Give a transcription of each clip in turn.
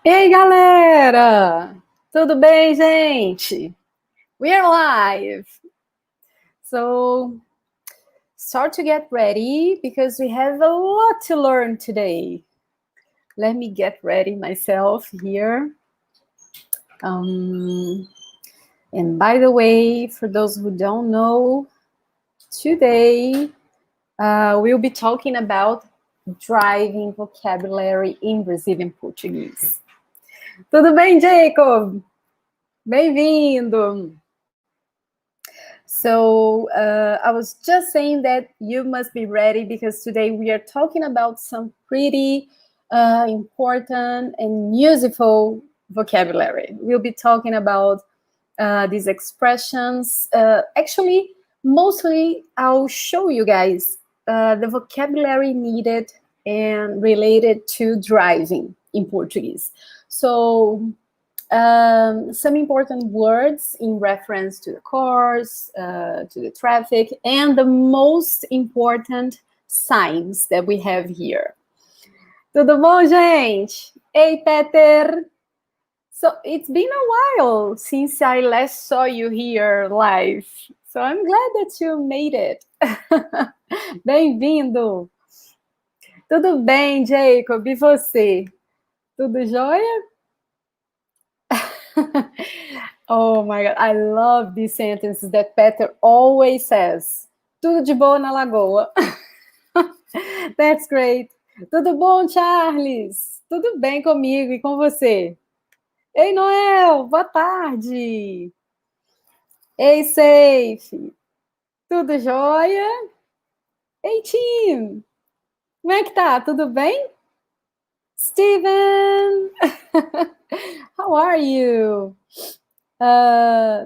Ei, galera! Tudo bem, gente? We are live. So, start to get ready because we have a lot to learn today. Let me get ready myself here. And by the way, for those who don't know, today we'll be talking about driving vocabulary in Brazilian Portuguese. Tudo bem, Jacob? Bem-vindo! So I was just saying that you must be ready because today we are talking about some pretty important and useful vocabulary. We'll be talking about these expressions. Actually, mostly I'll show you guys the vocabulary needed and related to driving in Portuguese. So some important words in reference to the cars, to the traffic, and the most important signs that we have here. Tudo bom, gente? Hey, Peter! So it's been a while since I last saw you here live. So I'm glad that you made it. Bem-vindo! Tudo bem, Jacob? E você? Tudo jóia? Oh my God, I love these sentences that Peter always says. Tudo de boa na lagoa. That's great. Tudo bom, Charles? Tudo bem comigo e com você? Ei, Noel, boa tarde. Ei, Safe. Tudo jóia? Ei, Tim. Como é que tá? Tudo bem? Steven! How are you?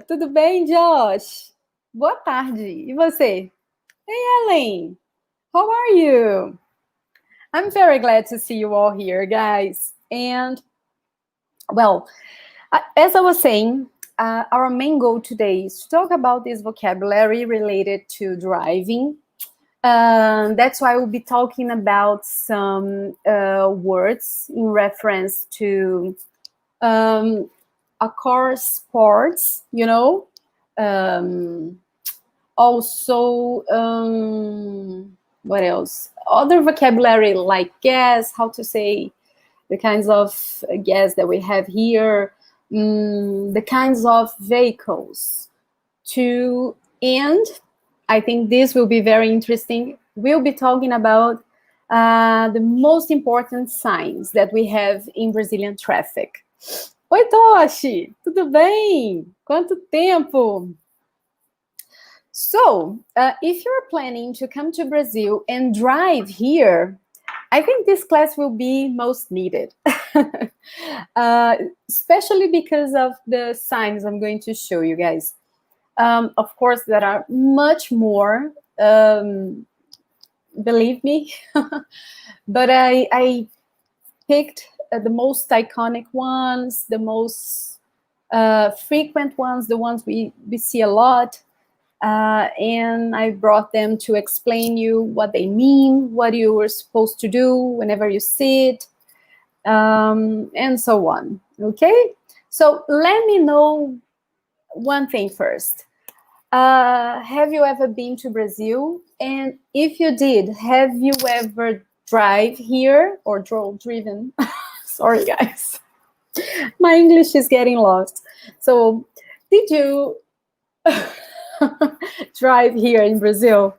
Tudo bem, Josh? Boa tarde. E você? Hey, Ellen. How are you? I'm very glad to see you all here, guys. And, well, as I was saying, our main goal today is to talk about this vocabulary related to driving. That's why we'll be talking about some words in reference to a car sports, you know. Also, what else? Other vocabulary like gas, how to say the kinds of gas that we have here, the kinds of vehicles to, and I think this will be very interesting. We'll be talking about the most important signs that we have in Brazilian traffic. Oi, Toshi! Tudo bem? Quanto tempo? So, if you're planning to come to Brazil and drive here, I think this class will be most needed, especially because of the signs I'm going to show you guys. Of course, there are much more, believe me, but I picked the most iconic ones, the most frequent ones, the ones we see a lot. And I brought them to explain you what they mean, what you were supposed to do whenever you see it, and so on. Okay? So let me know one thing first. Have you ever been to Brazil? And if you did, have you ever drive here or driven? Sorry, guys. My English is getting lost. So did you drive here in Brazil?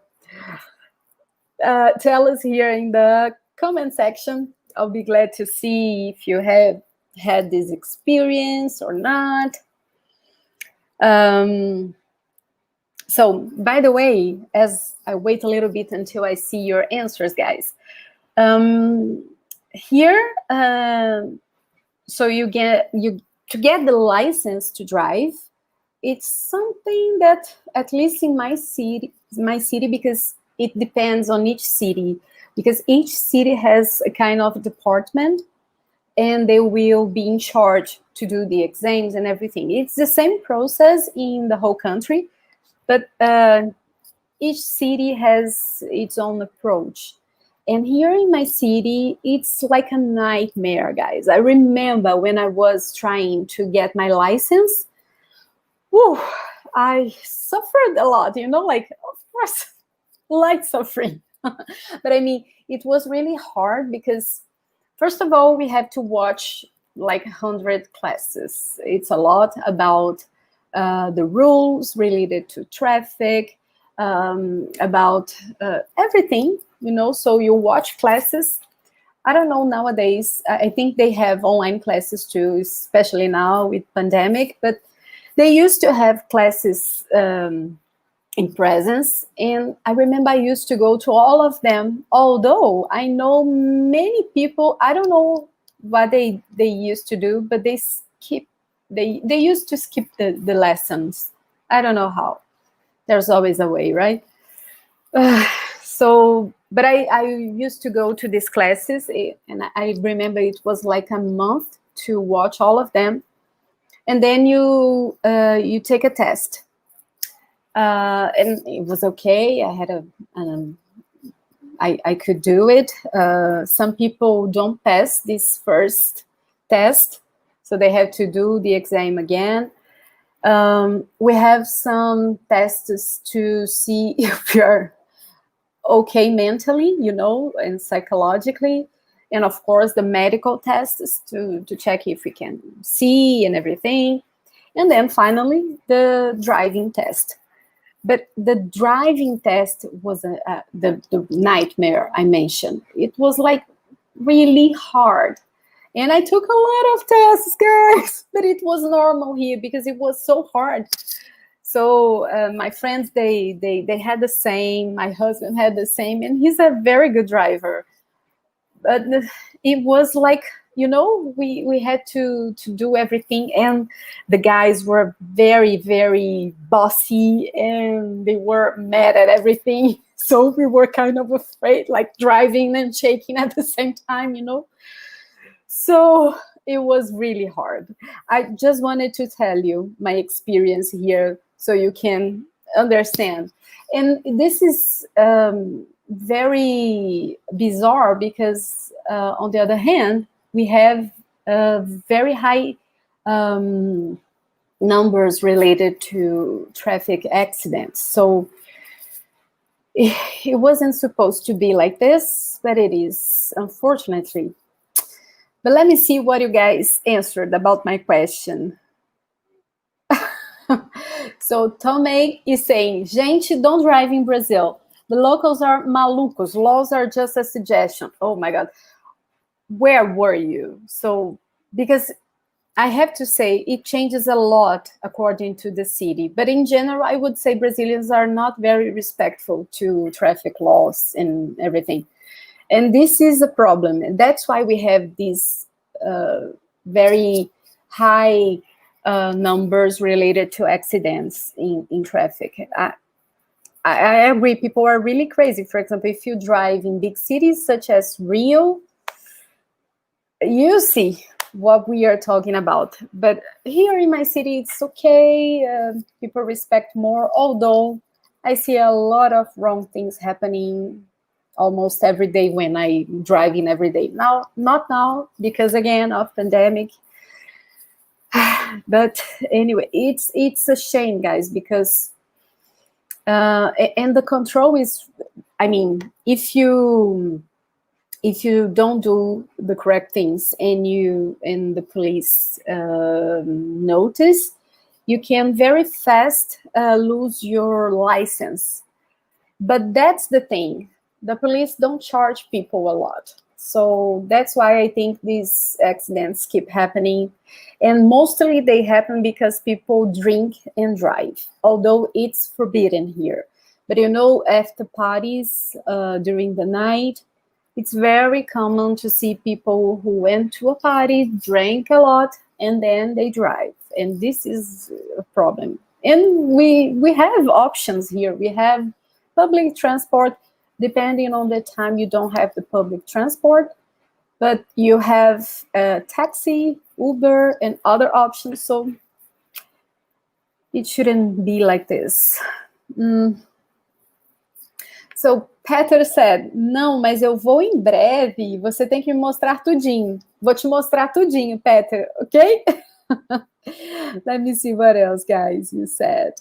Tell us here in the comment section. I'll be glad to see if you have had this experience or not. So, by the way, as I wait a little bit until I see your answers, guys, here, so to get the license to drive, it's something that, at least in my city, because it depends on each city, because each city has a kind of department, and they will be in charge to do the exams and everything. It's the same process in the whole country, but each city has its own approach. And here in my city, it's like a nightmare, guys. I remember when I was trying to get my license, whew, I suffered a lot, like, of course, light suffering. But I mean, it was really hard because, first of all, we had to watch like 100 classes. It's a lot about the rules related to traffic, about everything, so you watch classes. I don't know nowadays. I think they have online classes too, especially now with pandemic, but they used to have classes in presence, and I remember I used to go to all of them, although I know many people, I don't know what they used to do, but they used to skip the lessons. I don't know how. There's always a way, right? But I used to go to these classes, and I remember it was like a month to watch all of them, and then you take a test, and it was okay. I had I could do it. Some people don't pass this first test, so they have to do the exam again. We have some tests to see if you're okay mentally, and psychologically. And of course, the medical tests to check if we can see and everything. And then finally, the driving test. But the driving test was the nightmare I mentioned. It was like really hard. And I took a lot of tests, guys, but it was normal here because it was so hard. So my friends, they had the same. My husband had the same, and he's a very good driver. But it was like, we had to do everything, and the guys were very, very bossy, and they were mad at everything. So we were kind of afraid, like driving and shaking at the same time, So it was really hard. I just wanted to tell you my experience here so you can understand. And this is very bizarre because, on the other hand, we have very high numbers related to traffic accidents. So it wasn't supposed to be like this, but it is, unfortunately. But let me see what you guys answered about my question. So Tomei is saying, gente, don't drive in Brazil. The locals are malucos. Laws are just a suggestion. Oh my God. Where were you? So, because I have to say, it changes a lot according to the city. But in general, I would say Brazilians are not very respectful to traffic laws and everything. And this is a problem. And that's why we have these very high numbers related to accidents in traffic. I agree, people are really crazy. For example, if you drive in big cities such as Rio, you see what we are talking about. But here in my city, it's okay. People respect more, although I see a lot of wrong things happening almost every day when I drive in every day. Now, not now, because again, of pandemic. But anyway, it's a shame, guys, because and the control is, I mean, if you don't do the correct things and the police notice, you can very fast lose your license. But that's the thing. The police don't charge people a lot. So that's why I think these accidents keep happening. And mostly they happen because people drink and drive, although it's forbidden here. But after parties during the night, it's very common to see people who went to a party, drank a lot, and then they drive. And this is a problem. And we have options here. We have public transport. Depending on the time, you don't have the public transport, but you have taxi, Uber, and other options. So it shouldn't be like this. So Peter said, não, mas eu vou em breve, você tem que me mostrar tudinho. Vou te mostrar tudinho, Peter, okay? Let me see what else, guys, you said.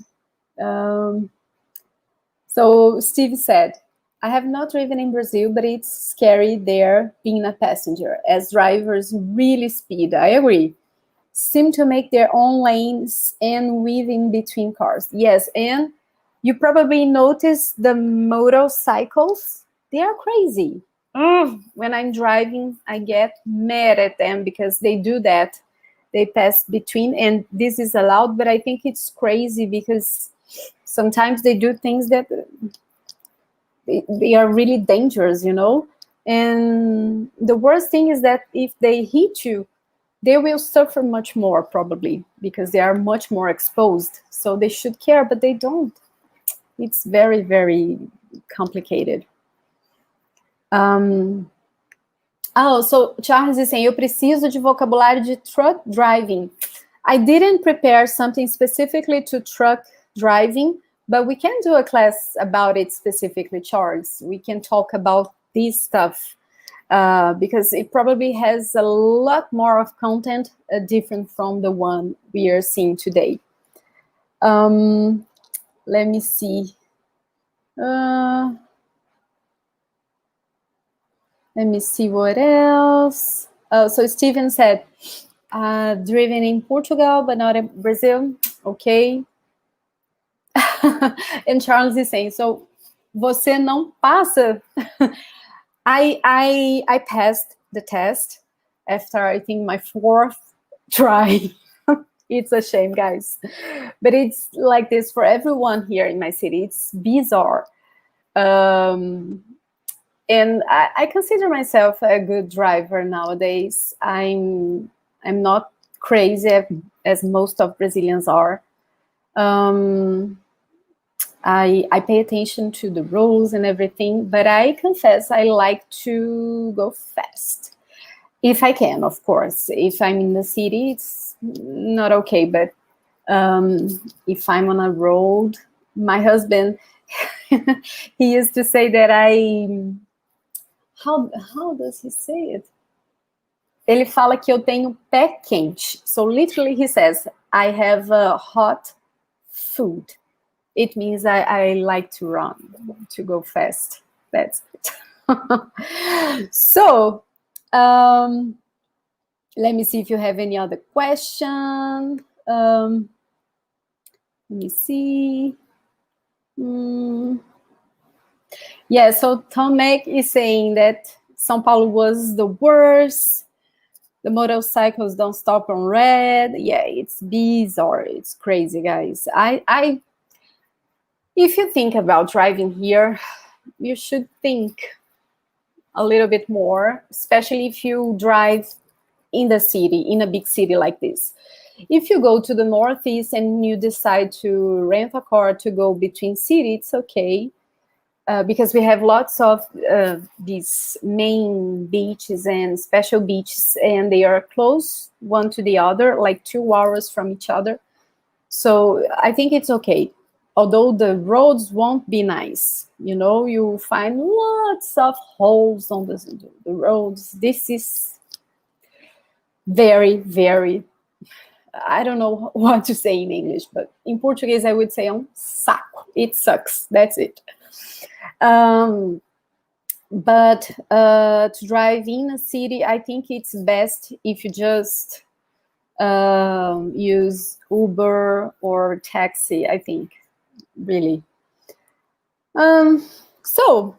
So Steve said, I have not driven in Brazil, but it's scary there being a passenger, as drivers really speed. I agree. Seem to make their own lanes and weave in between cars. Yes, and you probably notice the motorcycles. They are crazy. When I'm driving, I get mad at them because they do that. They pass between, and this is allowed, but I think it's crazy because sometimes they do things that they are really dangerous, you know? And the worst thing is that if they hit you, they will suffer much more probably because they are much more exposed. So they should care, but they don't. It's very, very complicated. So Charles is saying, eu preciso de vocabulário de truck driving. I didn't prepare something specifically to truck driving, but we can do a class about it specifically, Charles. We can talk about this stuff because it probably has a lot more of content different from the one we are seeing today. Let me see. Let me see what else. So Steven said, driven in Portugal, but not in Brazil. Okay. And Charles is saying, so você não passa. I passed the test after, I think, my 4th try. It's a shame, guys. But it's like this for everyone here in my city. It's bizarre. And I consider myself a good driver nowadays. I'm not crazy as most of Brazilians are. I pay attention to the rules and everything, but I confess I like to go fast. If I can, of course. If I'm in the city, it's not okay. But if I'm on a road, my husband, he used to say that how does he say it? Ele fala que eu tenho pé quente. So literally he says, I have hot food. It means I like to run, to go fast. That's it. So, let me see if you have any other question. Let me see. Yeah, so Tomek is saying that São Paulo was the worst. The motorcycles don't stop on red. Yeah, it's bizarre. It's crazy, guys. If you think about driving here, you should think a little bit more, especially if you drive in the city, in a big city like this. If you go to the Northeast and you decide to rent a car to go between cities, it's okay. Because we have lots of these main beaches and special beaches, and they are close one to the other, like 2 hours from each other. So I think it's okay. Although the roads won't be nice, you know, you find lots of holes on the roads. This is very, very, I don't know what to say in English, but in Portuguese I would say saco. It sucks. That's it. But to drive in a city, I think it's best if you just use Uber or taxi, I think, really. So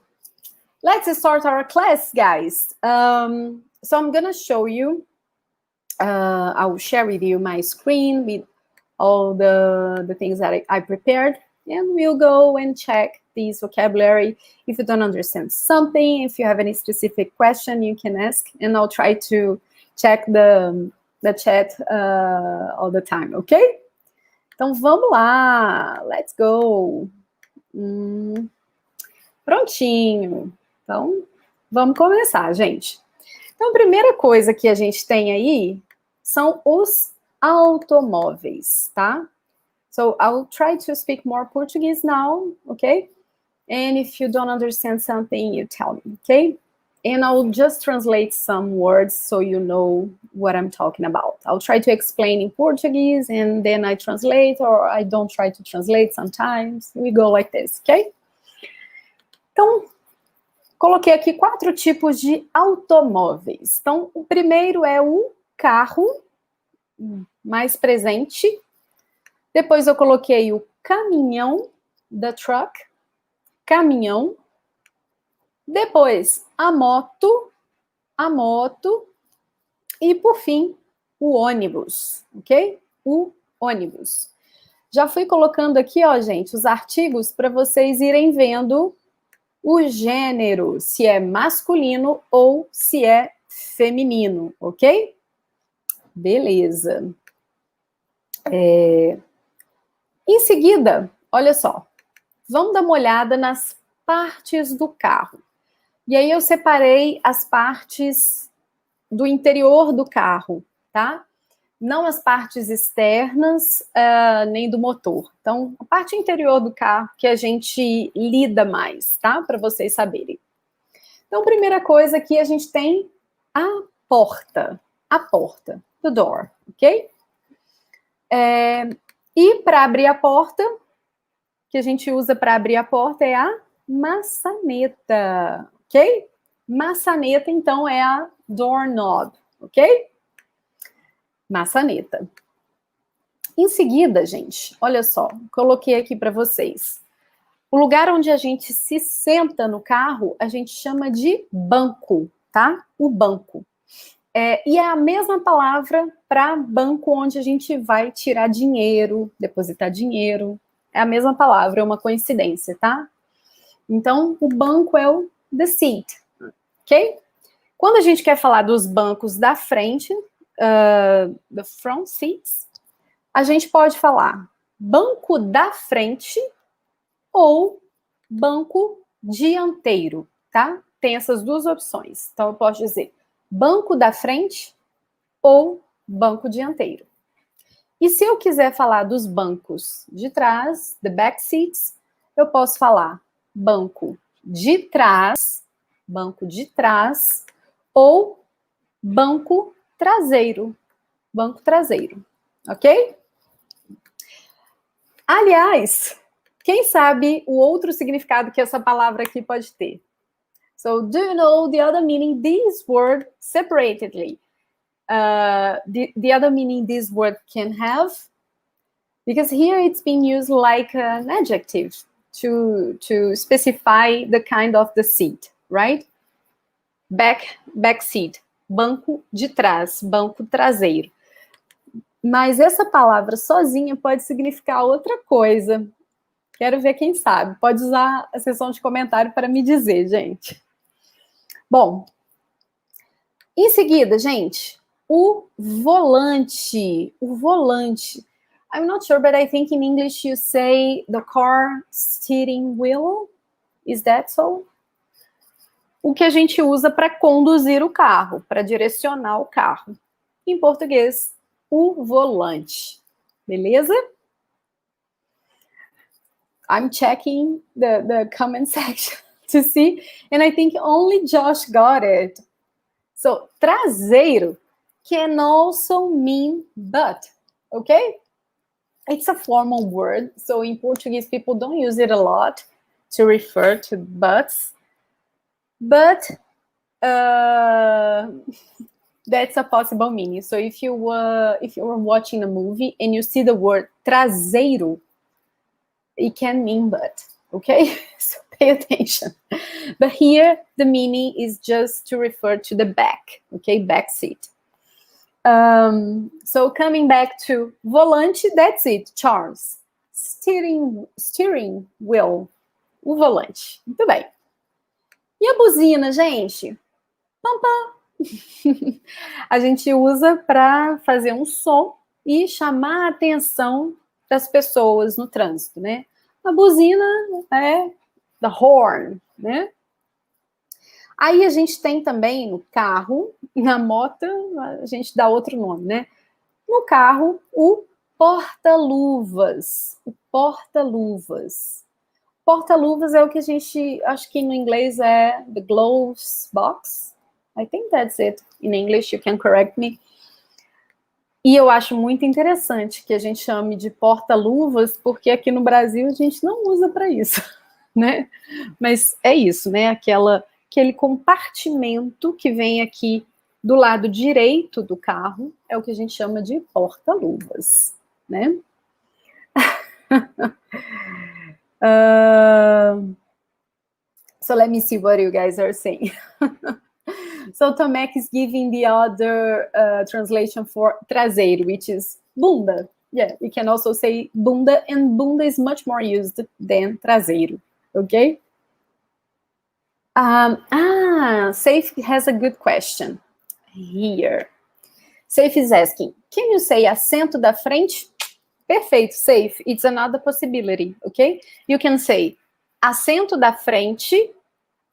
let's start our class, guys. So I'm gonna show you, I'll share with you my screen with all the things that I prepared, and we'll go and check this vocabulary. If you don't understand something, if you have any specific question, you can ask, and I'll try to check the chat all the time, okay? Então vamos lá, let's go. Prontinho. Então vamos começar, gente. Então a primeira coisa que a gente tem aí são os automóveis, tá? So I'll try to speak more Portuguese now, okay? And if you don't understand something, you tell me, okay? And I'll just translate some words so you know what I'm talking about. I'll try to explain in Portuguese and then I translate, or I don't try to translate sometimes. We go like this, okay? Então, coloquei aqui 4 tipos de automóveis. Então, o primeiro é o carro, mais presente. Depois eu coloquei o caminhão, the truck, caminhão. Depois, a moto, e por fim, o ônibus, ok? O ônibus. Já fui colocando aqui, ó, gente, os artigos para vocês irem vendo o gênero, se é masculino ou se é feminino, ok? Beleza. Em seguida, olha só, vamos dar uma olhada nas partes do carro. E aí eu separei as partes do interior do carro, tá? Não as partes externas, nem do motor. Então, a parte interior do carro que a gente lida mais, tá? Para vocês saberem. Então, primeira coisa aqui, a gente tem a porta, the door, ok? E para abrir a porta, que a gente usa para abrir a porta é a maçaneta, ok? Maçaneta, então, é a doorknob, ok? Maçaneta. Em seguida, gente, olha só, coloquei aqui para vocês. O lugar onde a gente se senta no carro, a gente chama de banco, tá? O banco. E é a mesma palavra para banco onde a gente vai tirar dinheiro, depositar dinheiro. É a mesma palavra, é uma coincidência, tá? Então, o banco é o the seat, ok? Quando a gente quer falar dos bancos da frente, the front seats, a gente pode falar banco da frente ou banco dianteiro, tá? Tem essas duas opções. Então, eu posso dizer banco da frente ou banco dianteiro. E se eu quiser falar dos bancos de trás, the back seats, eu posso falar banco de trás ou banco traseiro, ok? Aliás, quem sabe o outro significado que essa palavra aqui pode ter? So, do you know the other meaning this word separatedly? The other meaning this word can have? Because here it's being used like an adjective to specify the kind of the seat, right? Back seat, banco de trás, banco traseiro. Mas essa palavra sozinha pode significar outra coisa. Quero ver quem sabe. Pode usar a seção de comentário para me dizer, gente. Bom, em seguida, gente, o volante. I'm not sure, but I think in English you say the car steering wheel. Is that so? O que a gente usa para conduzir o carro, para direcionar o carro. Em português, o volante. Beleza? I'm checking the comment section to see, and I think only Josh got it. So, traseiro can also mean butt, okay? It's a formal word, so in Portuguese, people don't use it a lot to refer to butts, but that's a possible meaning. So if you were watching a movie and you see the word traseiro, it can mean butt, okay? So pay attention. But here, the meaning is just to refer to the back, okay? Back seat. So coming back to volante, that's it, Charles. Steering wheel, o volante. Muito bem. E a buzina, gente? Pam, pam. A gente usa para fazer um som e chamar a atenção das pessoas no trânsito, né? A buzina é the horn, né? Aí a gente tem também no carro, na moto, a gente dá outro nome, né? No carro, o porta-luvas. Porta-luvas é o que a gente, acho que no inglês é the gloves box. I think that's it. In English, you can correct me. E eu acho muito interessante que a gente chame de porta-luvas, porque aqui no Brasil a gente não usa para isso, né? Mas é isso, né? Aquele compartimento que vem aqui do lado direito do carro é o que a gente chama de porta-luvas, né? So let me see what you guys are saying. So Tomek is giving the other translation for traseiro, which is bunda. Yeah, we can also say bunda, and bunda is much more used than traseiro, okay? Safe has a good question here. Safe is asking, can you say assento da frente? Perfeito, Safe. It's another possibility, okay? You can say assento da frente,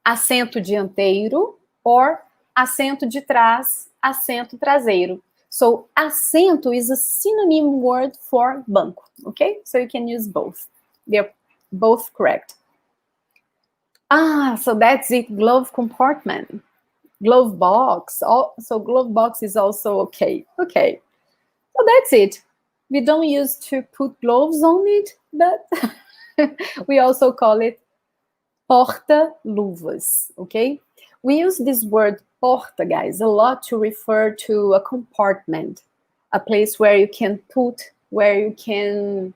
assento dianteiro, or assento de trás, assento traseiro. So, assento is a synonym word for banco, okay? So you can use both. They're both correct. So that's it, glove compartment. Glove box. So glove box is also okay. Okay, so that's it. We don't use to put gloves on it, but we also call it porta-luvas, okay? We use this word porta, guys, a lot to refer to a compartment, a place where you can put, where you can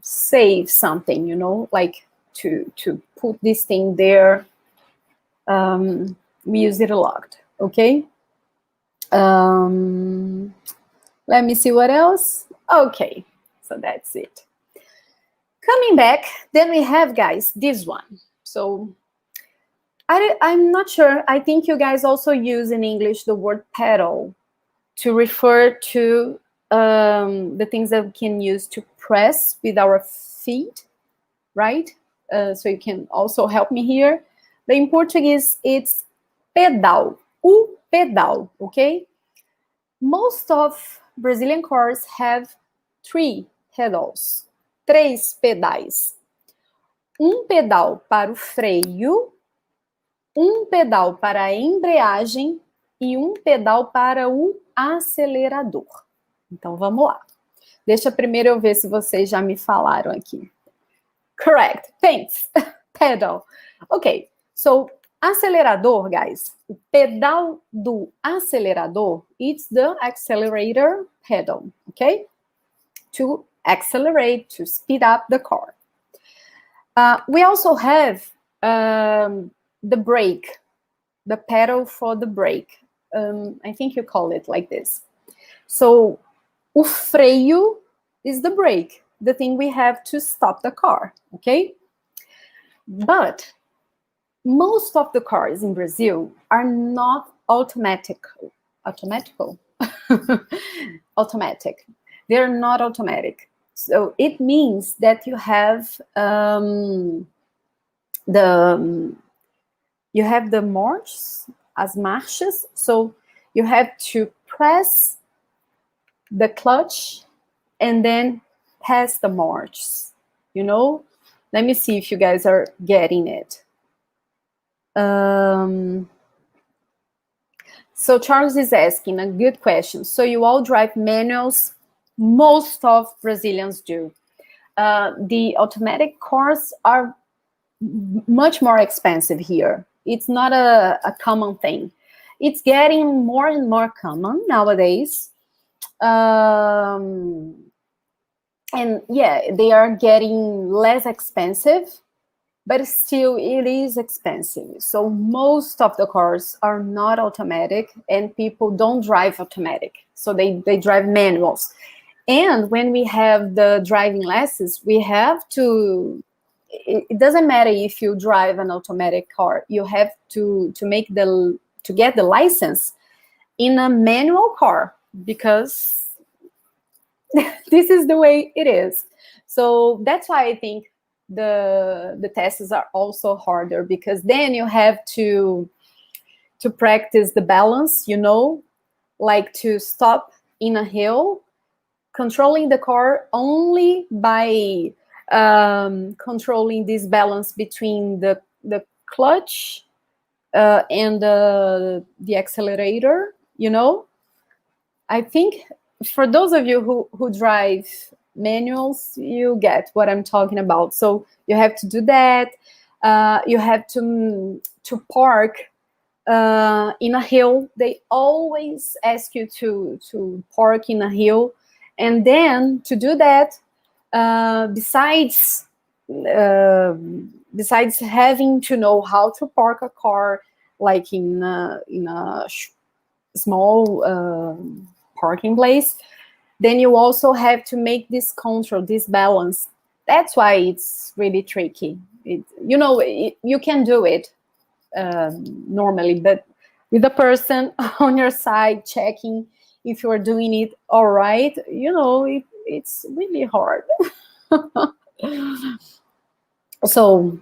save something, you know, like to put this thing there. We use it a lot, okay? Let me see what else. Okay, so that's it. Coming back, then we have, guys, this one. So I'm not sure. I think you guys also use in English the word pedal to refer to the things that we can use to press with our feet, right? So you can also help me here. But in Portuguese, it's pedal, o pedal, okay? Most of Brazilian cars have 3 pedals, 3 pedais. Pedal para o freio, pedal para a embreagem e pedal para o acelerador. Então, vamos lá. Deixa primeiro eu ver se vocês já me falaram aqui. Correct, thanks. Pedal. Ok, so acelerador, guys. O pedal do acelerador, it's the accelerator pedal, okay? To accelerate, to speed up the car. We also have the brake, the pedal for the brake. I think you call it like this. So, o freio is the brake, the thing we have to stop the car, okay? But most of the cars in Brazil are not automatic. Automatic. They're not automatic. So it means that you have the marches, as marchas. So you have to press the clutch and then pass the marches. You know? Let me see if you guys are getting it. So Charles is asking a good question. So you all drive manuals? Most of Brazilians do. The automatic cars are much more expensive here. It's not a common thing. It's getting more and more common nowadays. And yeah, they are getting less expensive, but still it is expensive. So most of the cars are not automatic, and people don't drive automatic. So they drive manuals. And when we have the driving lessons, we have to, it doesn't matter if you drive an automatic car, you have to get the license in a manual car, because this is the way it is. So that's why I think the tests are also harder, because then you have to practice the balance, you know, like to stop in a hill, controlling the car only by controlling this balance between the clutch and the accelerator, you know. I think for those of you who drive manuals, you get what I'm talking about. So you have to do that. You have to park in a hill. They always ask you to park in a hill. And then to do that, besides having to know how to park a car, like in a small parking place, then you also have to make this control, this balance. That's why it's really tricky. You can do it normally, but with a person on your side checking if you're doing it all right, it's really hard. So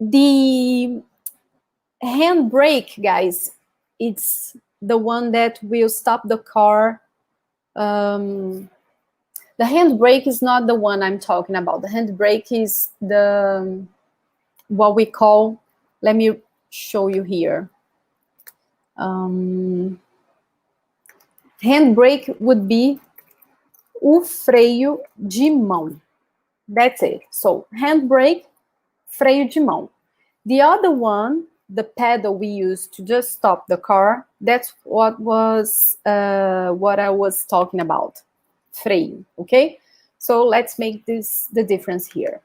the handbrake, guys, it's the one that will stop the car. The handbrake is not the one I'm talking about. The handbrake is what we call, let me show you here. Handbrake would be o freio de mão. That's it. So handbrake, freio de mão. The other one, the pedal we use to just stop the car, that's what I was talking about. Freio, okay? So let's make the difference here.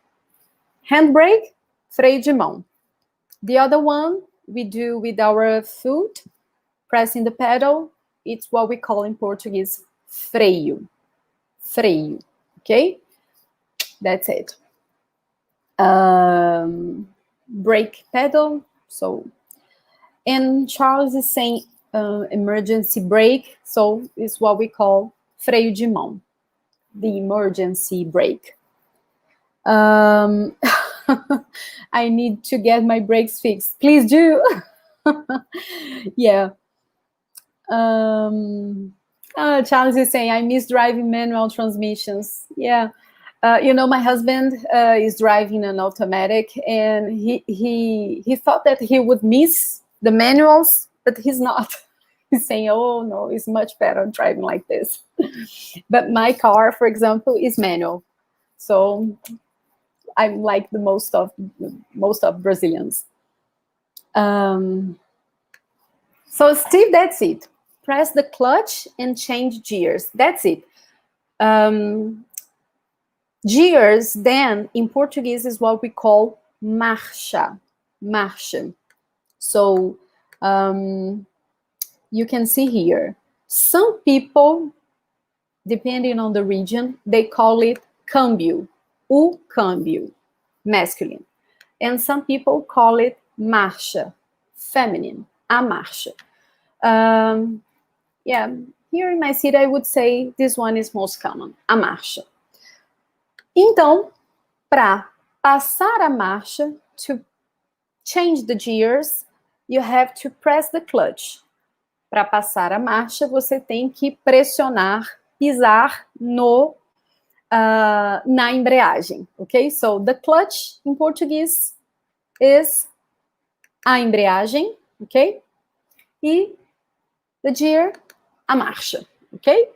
Handbrake, freio de mão. The other one we do with our foot, pressing the pedal, it's what we call in Portuguese freio. Freio, okay? That's it. Brake pedal. So, and Charles is saying emergency brake. So it's what we call freio de mão, the emergency brake. I need to get my brakes fixed. Please do. Yeah. Charles is saying, I miss driving manual transmissions. Yeah. My husband is driving an automatic, and he thought that he would miss the manuals, but he's not. He's saying, oh, no, it's much better driving like this. But my car, for example, is manual. So I'm like the most of Brazilians. So Steve, that's it. Press the clutch and change gears. That's it. Gears, then, in Portuguese, is what we call marcha. Marcha. So you can see here, some people, depending on the region, they call it câmbio, o câmbio, masculine. And some people call it marcha, feminine, a marcha. Yeah, here in my city, I would say this one is most common, a marcha. Então, para passar a marcha, to change the gears, you have to press the clutch. Para passar a marcha, você tem que pressionar, pisar na embreagem, okay? So, the clutch, in Portuguese, is a embreagem, okay? E the gear, a marcha, okay?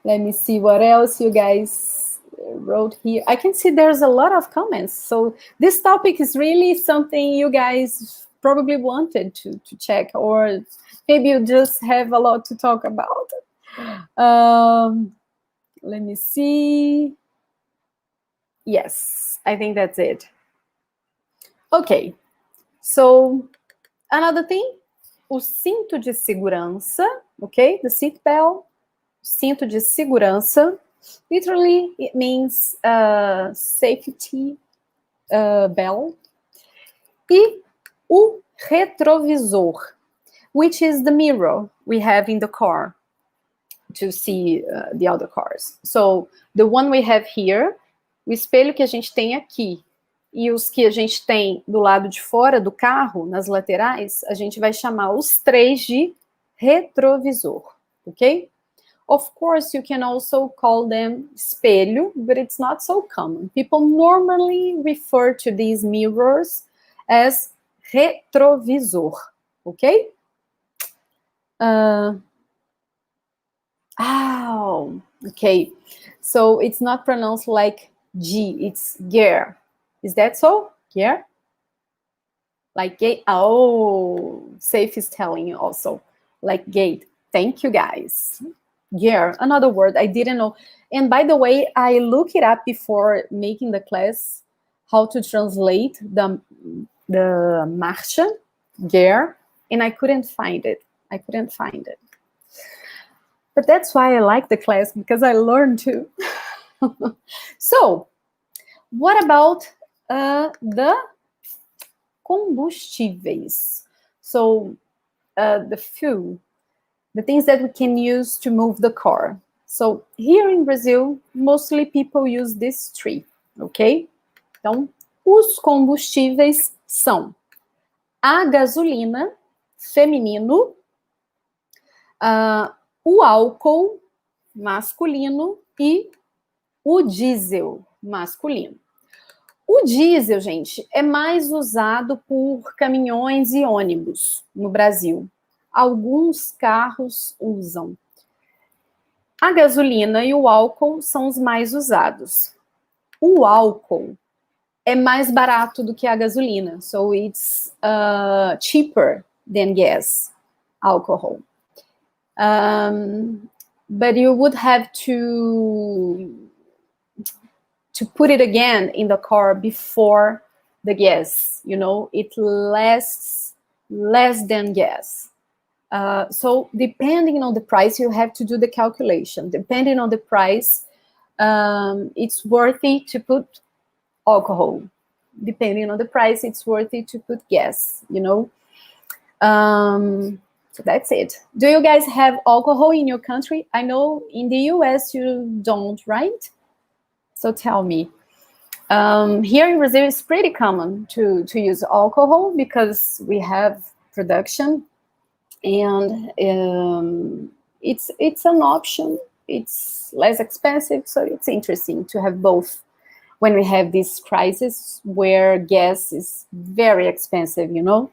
Let me see what else you guys wrote here. I can see there's a lot of comments. So this topic is really something you guys probably wanted to check, or maybe you just have a lot to talk about. Let me see. Yes, I think that's it. Okay, so another thing, o cinto de segurança, okay, the seat belt, cinto de segurança, literally it means safety belt. E o retrovisor, which is the mirror we have in the car to see the other cars. So the one we have here, o espelho que a gente tem aqui, e os que a gente tem do lado de fora do carro, nas laterais, a gente vai chamar os três de retrovisor. okay? Of course, you can also call them espelho, but it's not so common. People normally refer to these mirrors as retrovisor, okay? Okay. So it's not pronounced like G, it's ger. Is that so? Ger? Like gate. Oh, Safe is telling you also. Like gate. Thank you, guys. Yeah, another word I didn't know. And by the way, I look it up before making the class how to translate the marcha, gear, and I couldn't find it. I couldn't find it. But that's why I like the class, because I learned too. So, what about the combustíveis? So, the fuel, the things that we can use to move the car. So here in Brazil, mostly people use these three, ok? Então, os combustíveis são a gasolina, feminino, o álcool, masculino, e o diesel, masculino. O diesel, gente, é mais usado por caminhões e ônibus no Brasil. Alguns carros usam. A gasolina e o álcool são os mais usados. O álcool é mais barato do que a gasolina, so it's cheaper than gas, alcohol. But you would have to put it again in the car before the gas, you know, it lasts less than gas. So depending on the price, you have to do the calculation. Depending on the price, it's worthy to put alcohol. Depending on the price, it's worthy to put gas, you know. So that's it. Do you guys have alcohol in your country? I know in the US you don't, right? So tell me. Here in Brazil, it's pretty common to use alcohol because we have production, and it's an option. It's less expensive, so it's interesting to have both when we have this crisis where gas is very expensive, you know.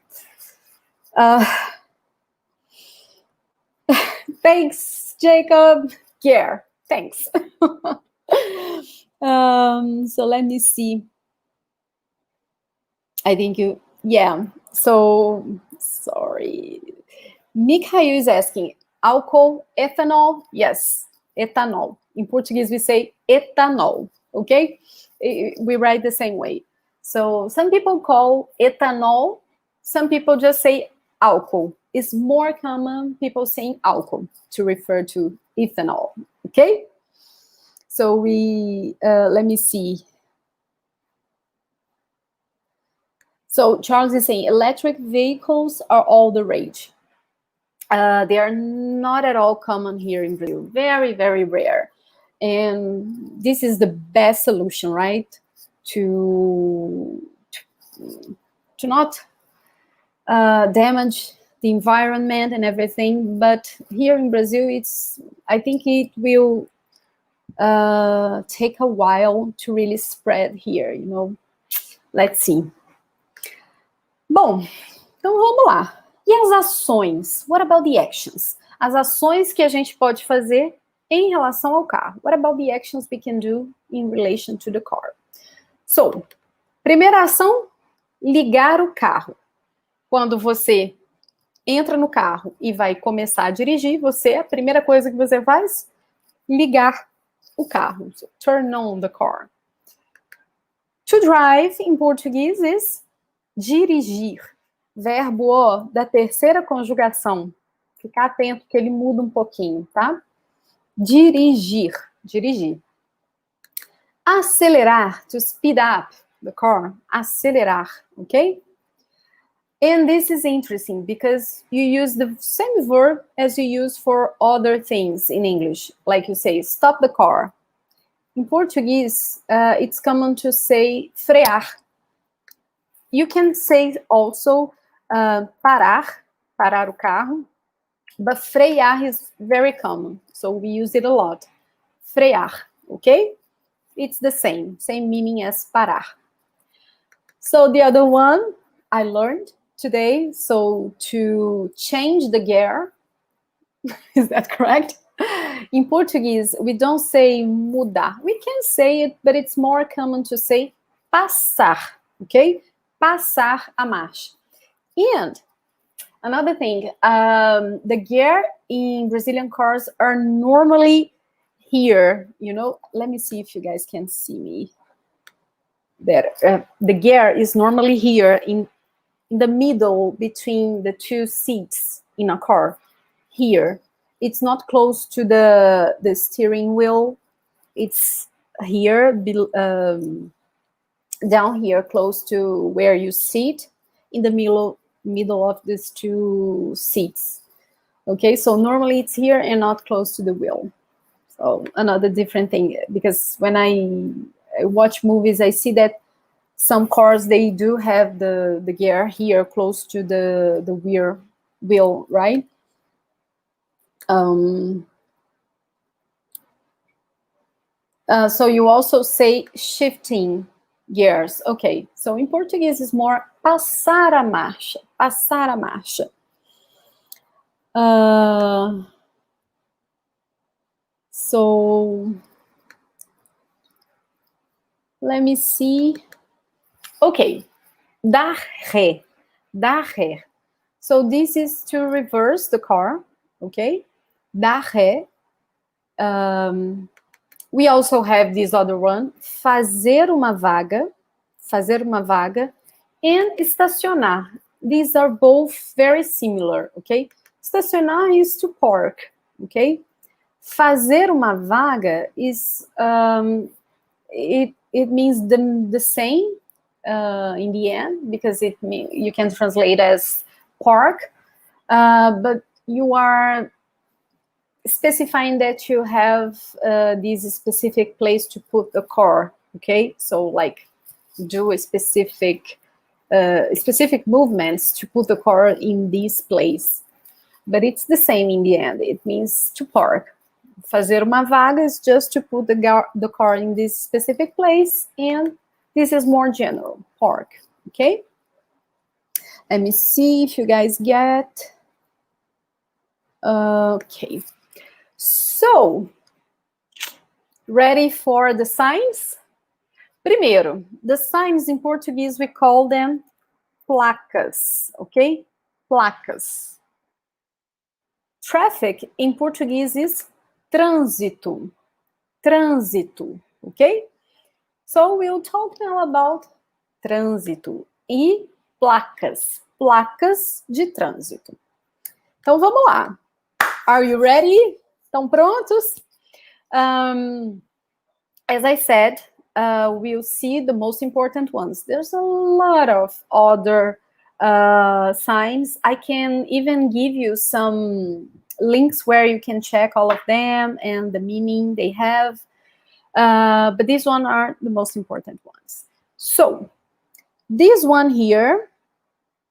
Thanks, Jacob. Yeah, thanks. So let me see. I think you, yeah. So, sorry. Mikhail is asking, álcool, ethanol? Yes, ethanol. In Portuguese, we say ethanol, okay? We write the same way. So some people call ethanol, some people just say álcool. It's more common people saying álcool to refer to ethanol, okay? So let me see. So Charles is saying electric vehicles are all the rage. They are not at all common here in Brazil. Very, very rare. And this is the best solution, right? To not damage the environment and everything. But here in Brazil, I think it will take a while to really spread here, you know. Let's see. Bom, então vamos lá. E as ações? What about the actions? As ações que a gente pode fazer em relação ao carro. What about the actions we can do in relation to the car? So, primeira ação, ligar o carro. Quando você entra no carro e vai começar a dirigir, a primeira coisa que você faz, ligar o carro. So, turn on the car. To drive, em português, is dirigir. Verbo O da terceira conjugação. Ficar atento que ele muda um pouquinho, tá? Dirigir. Dirigir. Acelerar, to speed up the car. Acelerar, okay? And this is interesting because you use the same verb as you use for other things in English. Like you say, stop the car. In Portuguese, it's common to say frear. You can say also parar o carro. But frear is very common, so we use it a lot. Frear, okay? It's the same meaning as parar. So the other one I learned today, so to change the gear, is that correct? In Portuguese, we don't say mudar. We can say it, but it's more common to say passar, okay? Passar a marcha. And another thing, the gear in Brazilian cars are normally here, you know. Let me see if you guys can see me better. The gear is normally here in the middle between the two seats in a car. Here, it's not close to the steering wheel. It's here, down here, close to where you sit, in the middle of these two seats. Okay, so normally it's here and not close to the wheel. So another different thing, because when I watch movies, I see that some cars, they do have the gear here close to the rear wheel, right? So you also say shifting gears. Okay, so in Portuguese is more passar a marcha, passar a marcha. So let me see. Okay, dar ré, dar ré. So this is to reverse the car, okay? Dar ré. We also have this other one, fazer uma vaga, and estacionar. These are both very similar, okay? Estacionar is to park, okay? Fazer uma vaga is, it means the same in the end, because you can translate as park, but you are specifying that you have this specific place to put the car, okay? So like do a specific movements to put the car in this place. But it's the same in the end. It means to park. Fazer uma vaga is just to put the car in this specific place, and this is more general, park, okay? Let me see if you guys get. Okay. So, ready for the signs? Primeiro, the signs in Portuguese, we call them placas, okay? Placas. Traffic in Portuguese is trânsito, trânsito, okay? So we'll talk now about trânsito e placas, placas de trânsito. Então vamos lá. Are you ready? Estão prontos? As I said, we'll see the most important ones. There's a lot of other signs. I can even give you some links where you can check all of them and the meaning they have. But these ones are the most important ones. So, this one here,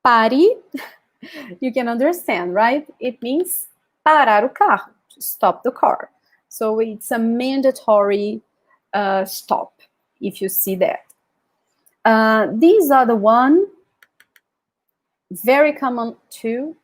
pare, you can understand, right? It means parar o carro, to stop the car. So it's a mandatory stop, if you see that. These are the one, very common too,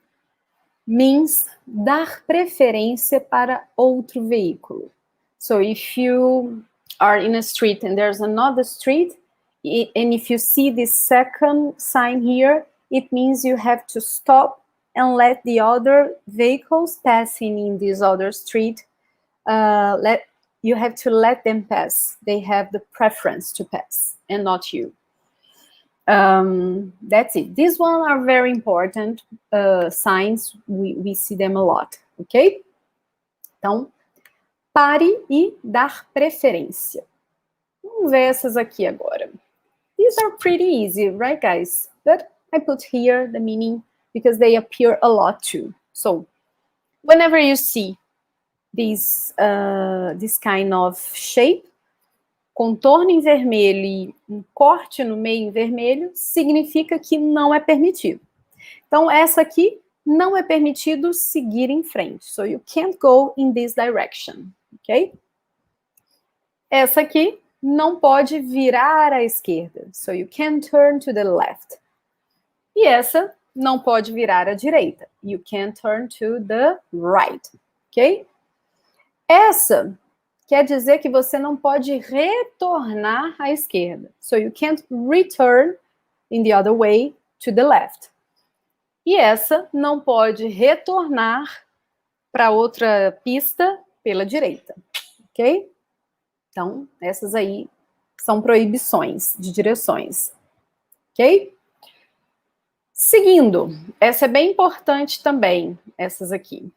means dar preferência para outro veículo. So if you are in a street and there's another street, and if you see this second sign here, it means you have to stop and let the other vehicles passing in this other street, you have to let them pass. They have the preference to pass and not you. That's it. These ones are very important signs. We see them a lot, ok? Então, pare e dar preferência. Vamos ver essas aqui agora. These are pretty easy, right, guys? But I put here the meaning because they appear a lot too. So, whenever you see this kind of shape, contorno em vermelho e um corte no meio em vermelho, significa que não é permitido. Então, essa aqui não é permitido seguir em frente. So you can't go in this direction, ok? Essa aqui não pode virar à esquerda. So you can't turn to the left. E essa não pode virar à direita. You can't turn to the right, ok? Essa quer dizer que você não pode retornar à esquerda. So you can't return in the other way to the left. E essa não pode retornar para outra pista pela direita, ok? Então, essas aí são proibições de direções, ok? Seguindo, essa é bem importante também, essas aqui.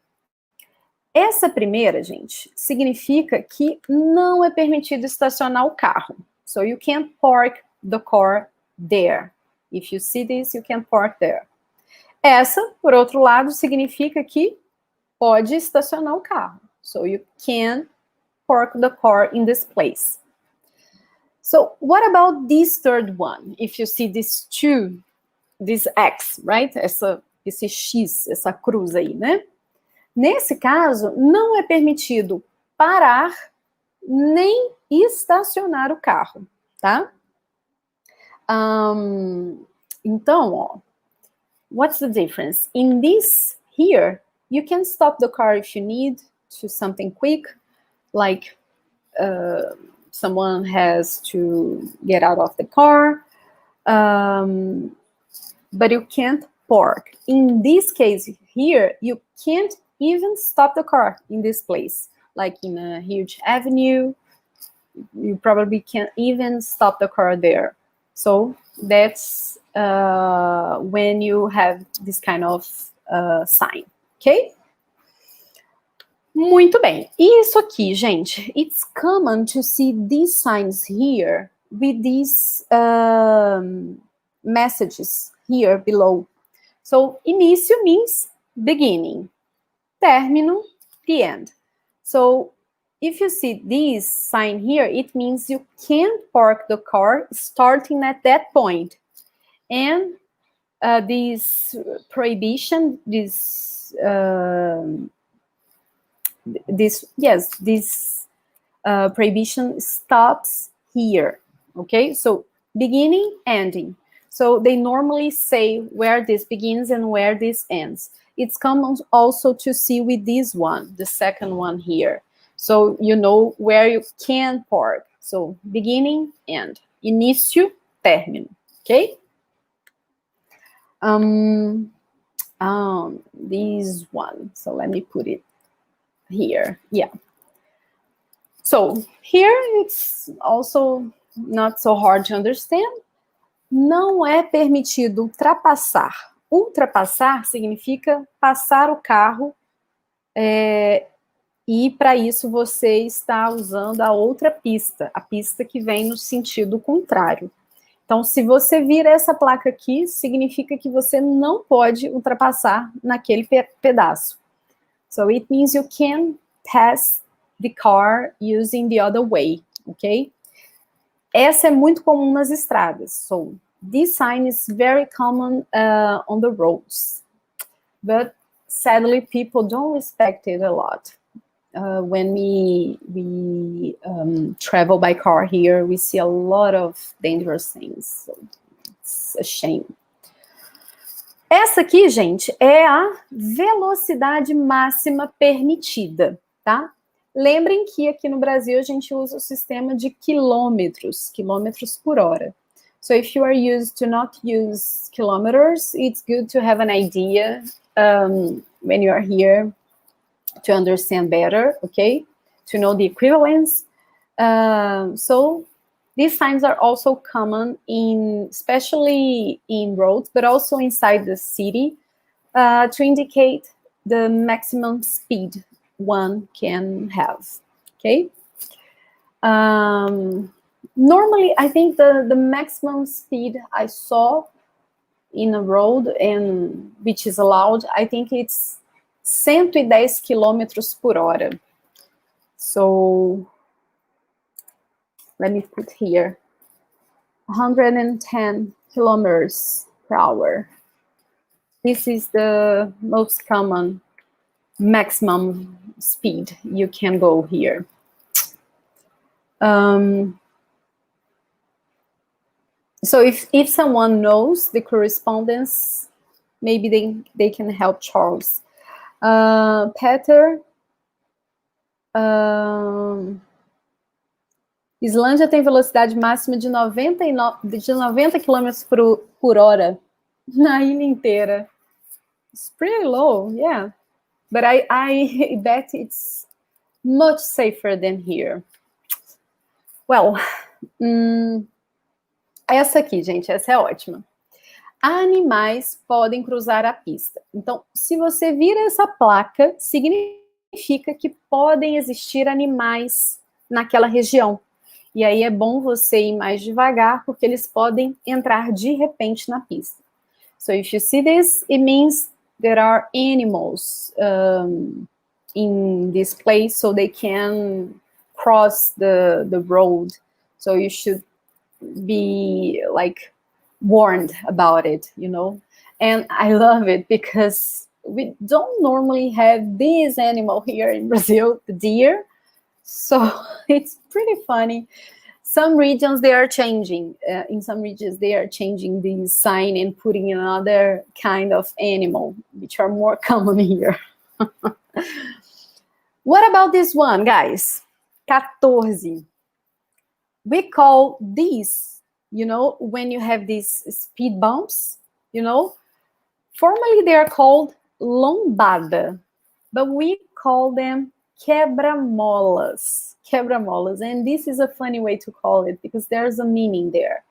Essa primeira, gente, significa que não é permitido estacionar o carro. So you can't park the car there. If you see this, you can't park there. Essa, por outro lado, significa que pode estacionar o carro. So you can park the car in this place. So what about this third one? If you see this two, this X, right? Esse X, essa cruz aí, né? Nesse caso, não é permitido parar nem estacionar o carro, tá? Então, ó, what's the difference? In this here, you can stop the car if you need to something quick, like someone has to get out of the car, but you can't park. In this case here, you can't even stop the car in this place, like in a huge avenue. You probably can't even stop the car there. So that's when you have this kind of sign, ok? Muito bem. E isso aqui, gente, it's common to see these signs here with these messages here below. So início means beginning. Término, the end. So if you see this sign here, it means you can't park the car starting at that point. And this prohibition, this prohibition stops here. Okay, so beginning, ending. So they normally say where this begins and where this ends. It's common also to see with this one, the second one here. So you know where you can park. So beginning, end. Início, término. Okay? This one. So let me put it here. Yeah. So here it's also not so hard to understand. Não é permitido ultrapassar. Ultrapassar significa passar o carro e para isso você está usando a outra pista, a pista que vem no sentido contrário. Então, se você vir essa placa aqui, significa que você não pode ultrapassar naquele pedaço. So it means you can pass the car using the other way, ok? Essa é muito comum nas estradas. So this sign is very common on the roads, but sadly people don't respect it a lot. When we travel by car here, we see a lot of dangerous things. So it's a shame. Essa aqui, gente, é a velocidade máxima permitida, tá? Lembrem que aqui no Brasil a gente usa o sistema de quilômetros por hora. So if you are used to not use kilometers, it's good to have an idea when you are here to understand better, okay? To know the equivalence. So these signs are also common especially in roads, but also inside the city to indicate the maximum speed one can have, okay? Normally, I think the maximum speed I saw in a road and which is allowed, I think it's 110 km por hora. So let me put here 110 kilometers per hour. This is the most common maximum speed you can go here. So if someone knows the correspondence, maybe they can help Charles. Peter, Islândia tem velocidade máxima de 90 km por hora na ilha inteira. It's pretty low, yeah. But I bet it's much safer than here. Well, essa aqui, gente, essa é ótima. Animais podem cruzar a pista. Então, se você vira essa placa, significa que podem existir animais naquela região. E aí é bom você ir mais devagar, porque eles podem entrar de repente na pista. So if you see this, it means there are animals in this place, so they can cross the road. So you should be like warned about it, you know. And I love it because we don't normally have this animal here in Brazil, the deer. So it's pretty funny. Some regions they are changing. In some regions they are changing the sign and putting another kind of animal, which are more common here. What about this one, guys? 14. We call these, you know, when you have these speed bumps, you know, formally they are called lombada, but we call them quebra-molas. Quebra-molas, and this is a funny way to call it because there's a meaning there.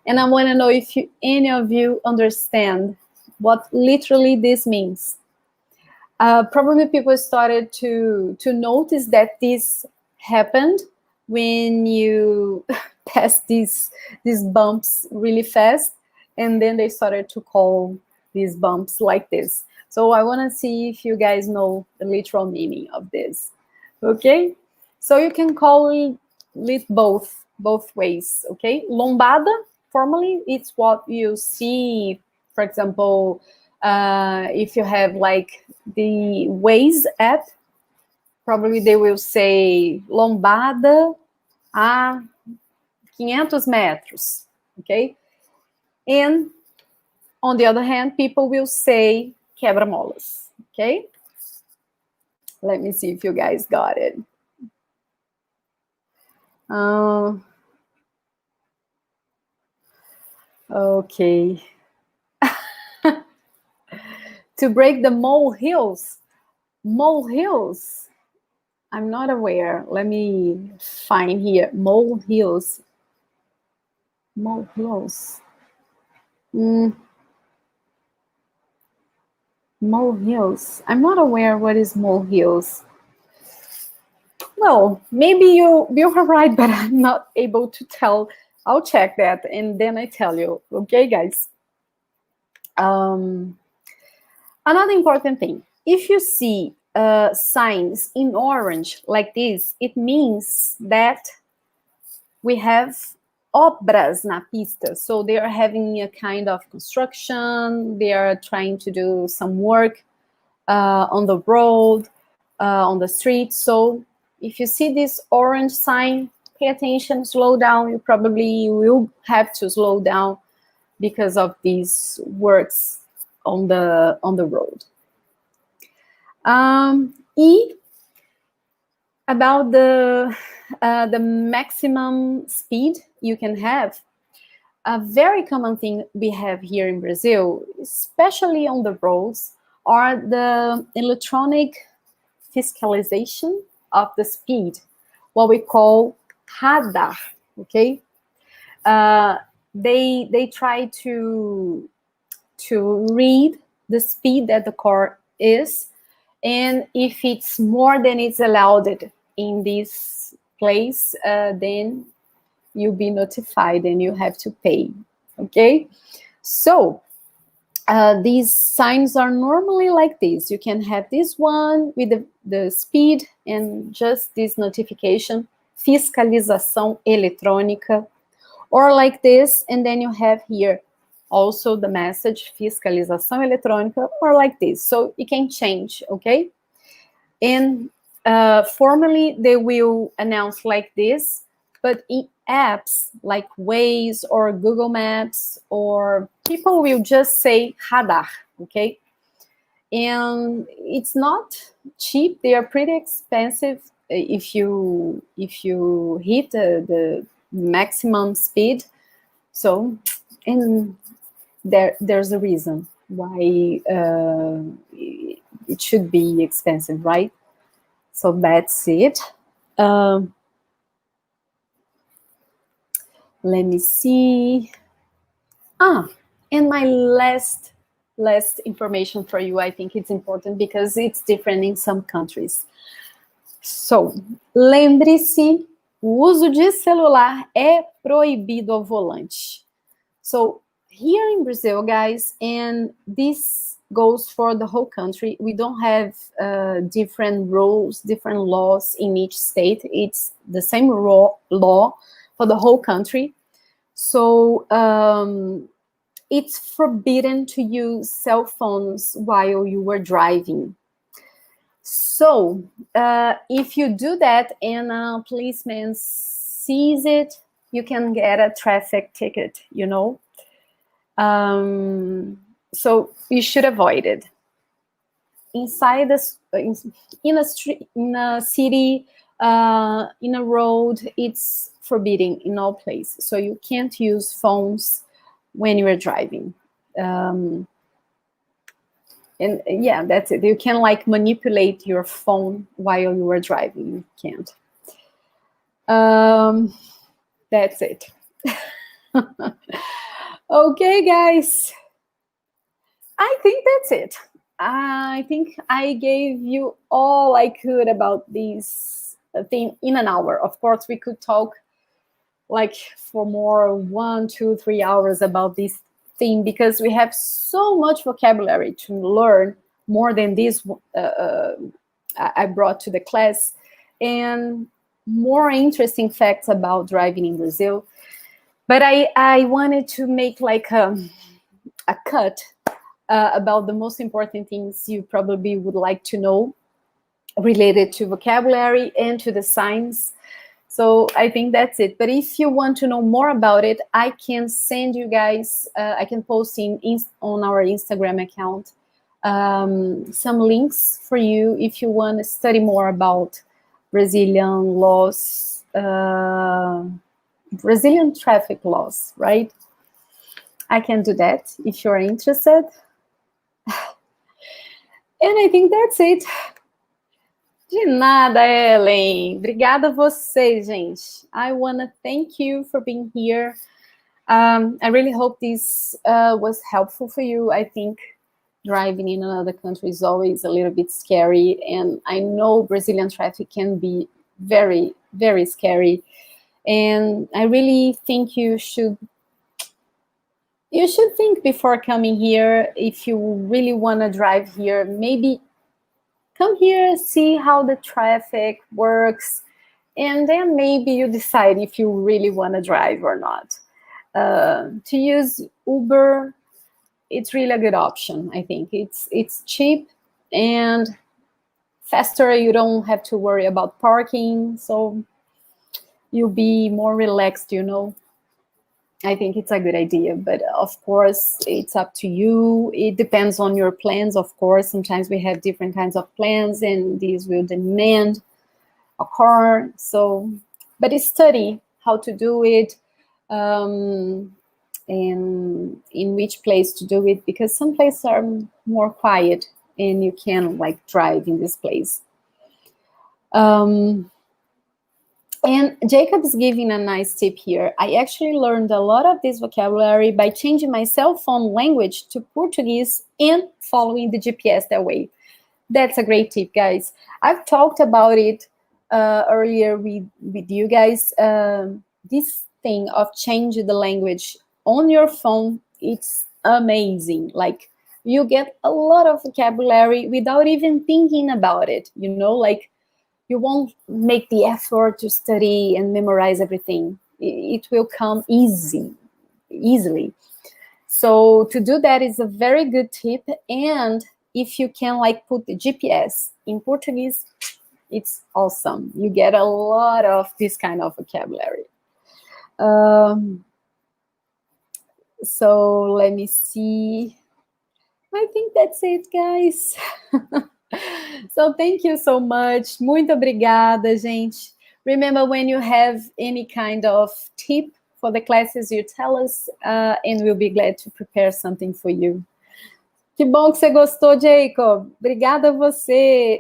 And I want to know if any of you understand what literally this means. Probably people started to notice that this happened when you pass these bumps really fast, and then they started to call these bumps like this. So I want to see if you guys know the literal meaning of this. Okay, so you can call it both ways. Okay, lombada, formally, it's what you see, for example, if you have like the Waze app, probably they will say lombada a 500 metros, okay? And on the other hand, people will say quebra-molas, okay? Let me see if you guys got it. Okay. To break the molehills. Molehills. I'm not aware. Let me find here. Molehills. Molehills. Molehills. I'm not aware what is molehills. Well, maybe you're right, but I'm not able to tell. I'll check that and then I tell you. Okay, guys. Another important thing. If you see signs in orange like this, it means that we have obras na pista. So they are having a kind of construction. They are trying to do some work on the road, on the street. So if you see this orange sign, pay attention, slow down. You probably will have to slow down because of these works on the road. About the maximum speed you can have, a very common thing we have here in Brazil, especially on the roads, are the electronic fiscalization of the speed, what we call radar, okay? They try to read the speed that the car is, and if it's more than it's allowed in this place, then you'll be notified and you have to pay, okay? So these signs are normally like this. You can have this one with the speed and just this notification, fiscalização eletrônica, or like this, and then you have here also the message fiscalização eletrônica, or like this. So it can change, okay? And formally, they will announce like this, but in apps like Waze or Google Maps, or people will just say radar, okay? And it's not cheap. They are pretty expensive if you hit the maximum speed. So, and there's a reason why it should be expensive, right? So that's it. Let me see. And my last information for you, I think it's important because it's different in some countries. So, lembre-se, o uso de celular é proibido ao volante. So, here in Brazil, guys, and this goes for the whole country, we don't have different rules, different laws in each state. It's the same law for the whole country. So, it's forbidden to use cell phones while you were driving. So, if you do that and a policeman sees it, you can get a traffic ticket, you know. So you should avoid it. Inside in a street, in a city, in a road, it's forbidden in all places. So you can't use phones when you are driving. And yeah, that's it. You can like manipulate your phone while you are driving. You can't. That's it. Okay, guys. I think that's it. I think I gave you all I could about this thing in an hour. Of course, we could talk like for more 1, 2, 3 hours about this thing because we have so much vocabulary to learn, more than this I brought to the class, and more interesting facts about driving in Brazil. But I wanted to make like a cut about the most important things you probably would like to know related to vocabulary and to the signs. So I think that's it. But if you want to know more about it, I can send you guys, I can post on our Instagram account some links for you if you want to study more about Brazilian laws, Brazilian traffic laws, right? I can do that if you're interested. And I think that's it. De nada, Ellen. Obrigada a vocês, gente. I want to thank you for being here. I really hope this was helpful for you. I think driving in another country is always a little bit scary. And I know Brazilian traffic can be very, very scary. And I really think you should think before coming here. If you really want to drive here, maybe come here, see how the traffic works, and then maybe you decide if you really want to drive or not. To use Uber, it's really a good option. I think it's cheap and faster. You don't have to worry about parking, so you'll be more relaxed, you know. I think it's a good idea, but of course, it's up to you. It depends on your plans, of course. Sometimes we have different kinds of plans, and these will demand a car. So, but study how to do it, and in which place to do it, because some places are more quiet, and you can like drive in this place. And Jacob is giving a nice tip here. I actually learned a lot of this vocabulary by changing my cell phone language to Portuguese and following the GPS that way. That's a great tip, guys. I've talked about it earlier with you guys. This thing of changing the language on your phone, it's amazing. Like, you get a lot of vocabulary without even thinking about it, you know, like, you won't make the effort to study and memorize everything. It will come easily. So to do that is a very good tip. And if you can like put the GPS in Portuguese, it's awesome. You get a lot of this kind of vocabulary. So let me see. I think that's it, guys. So thank you so much. Muito obrigada, gente. Remember, when you have any kind of tip for the classes, you tell us, and we'll be glad to prepare something for you. Que bom que você gostou, Jacob. Obrigada a você.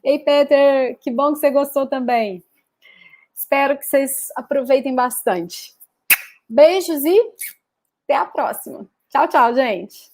Ei, Peter, que bom que você gostou também. Espero que vocês aproveitem bastante. Beijos e até a próxima. Tchau, tchau, gente.